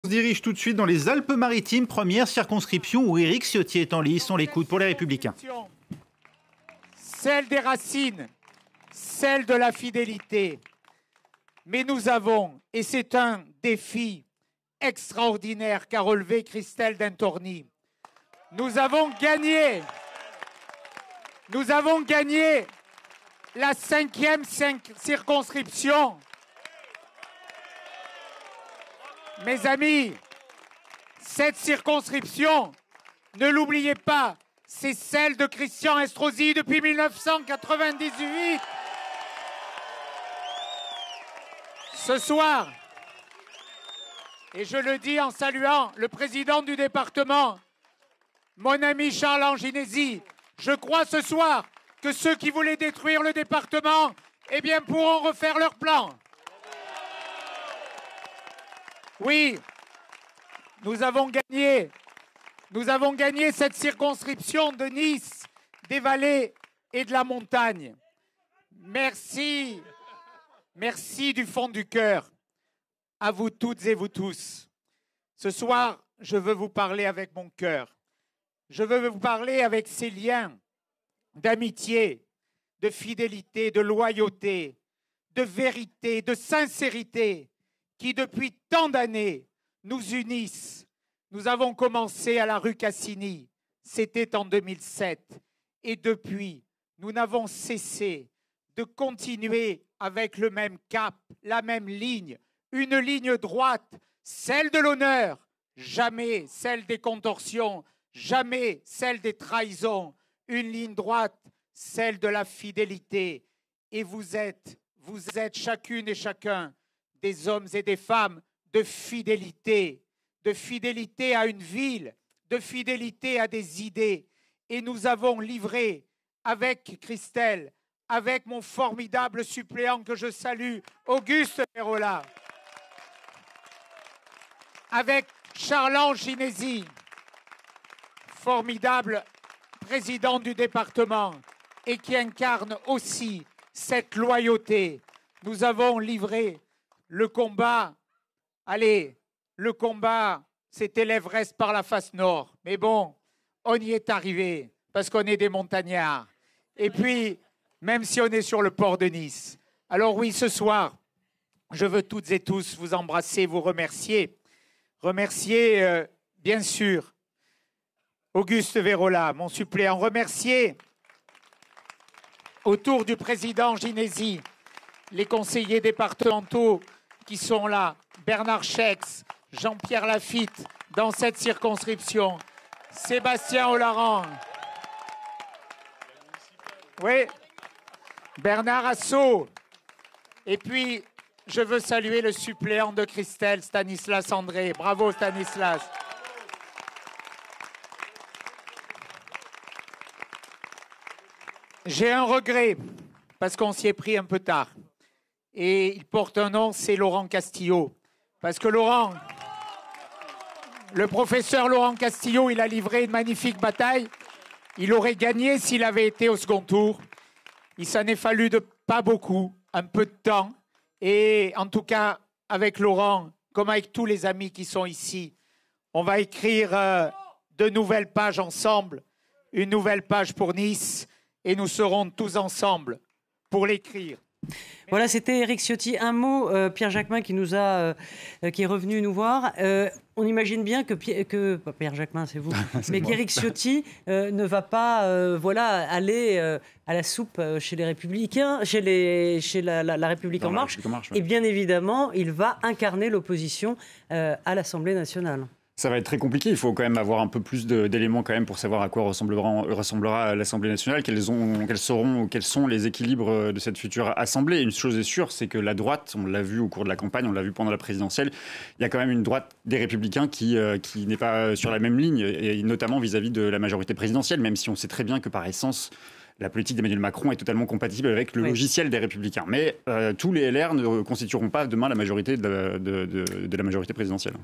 On se dirige tout de suite dans les Alpes-Maritimes, première circonscription où Éric Ciotti est en lice. On l'écoute pour les Républicains. Celle des racines, celle de la fidélité. Mais nous avons, et c'est un défi extraordinaire qu'a relevé Christelle Dentorny, nous avons gagné la 5e circonscription. Mes amis, cette circonscription, ne l'oubliez pas, c'est celle de Christian Estrosi depuis 1998. Ce soir, et je le dis en saluant le président du département, mon ami Charles Anginesi, je crois ce soir que ceux qui voulaient détruire le département, eh bien, pourront refaire leur plan. Oui, nous avons gagné cette circonscription de Nice, des vallées et de la montagne. Merci du fond du cœur, à vous toutes et vous tous. Ce soir, je veux vous parler avec mon cœur. Je veux vous parler avec ces liens d'amitié, de fidélité, de loyauté, de vérité, de sincérité, qui depuis tant d'années nous unissent. Nous avons commencé à la rue Cassini, c'était en 2007. Et depuis, nous n'avons cessé de continuer avec le même cap, la même ligne, une ligne droite, celle de l'honneur, jamais celle des contorsions, jamais celle des trahisons, une ligne droite, celle de la fidélité. Et vous êtes chacune et chacun des hommes et des femmes de fidélité à une ville, de fidélité à des idées. Et nous avons livré avec Christelle, avec mon formidable suppléant que je salue, Auguste Vérola, avec Charles Ginesi, formidable président du département et qui incarne aussi cette loyauté. Nous avons livré le combat. Allez, le combat, c'était l'Everest par la face nord. Mais bon, on y est arrivé parce qu'on est des montagnards. Et puis, même si on est sur le port de Nice. Alors oui, ce soir, je veux toutes et tous vous embrasser, vous remercier. Remercier, bien sûr, Auguste Vérola, mon suppléant. Remercier, autour du président Ginesi, les conseillers départementaux qui sont là, Bernard Chex, Jean-Pierre Lafitte, dans cette circonscription, Sébastien Olaran, oui, Bernard Assot, et puis je veux saluer le suppléant de Christelle, Stanislas André. Bravo Stanislas. J'ai un regret, parce qu'on s'y est pris un peu tard. Et il porte un nom, c'est Laurent Castillo. Parce que Laurent, le professeur Laurent Castillo, il a livré une magnifique bataille. Il aurait gagné s'il avait été au second tour. Il s'en est fallu de pas beaucoup, un peu de temps. Et en tout cas, avec Laurent, comme avec tous les amis qui sont ici, on va écrire de nouvelles pages ensemble, une nouvelle page pour Nice, et nous serons tous ensemble pour l'écrire. Voilà, c'était Éric Ciotti. Un mot, Pierre Jacquemin qui est revenu nous voir. On imagine bien que Pierre Jacquemin, c'est vous, mais qu'Éric Ciotti ne va pas aller à la soupe chez les Républicains, chez la République En Marche. Et bien évidemment, il va incarner l'opposition à l'Assemblée nationale. Ça va être très compliqué. Il faut quand même avoir un peu plus d'éléments quand même pour savoir à quoi ressemblera l'Assemblée nationale, quels sont les équilibres de cette future Assemblée. Une chose est sûre, c'est que la droite, on l'a vu au cours de la campagne, on l'a vu pendant la présidentielle, il y a quand même une droite des Républicains qui n'est pas sur la même ligne, et notamment vis-à-vis de la majorité présidentielle, même si on sait très bien que par essence, la politique d'Emmanuel Macron est totalement compatible avec le logiciel des Républicains. Mais tous les LR ne constitueront pas demain la majorité de la majorité présidentielle.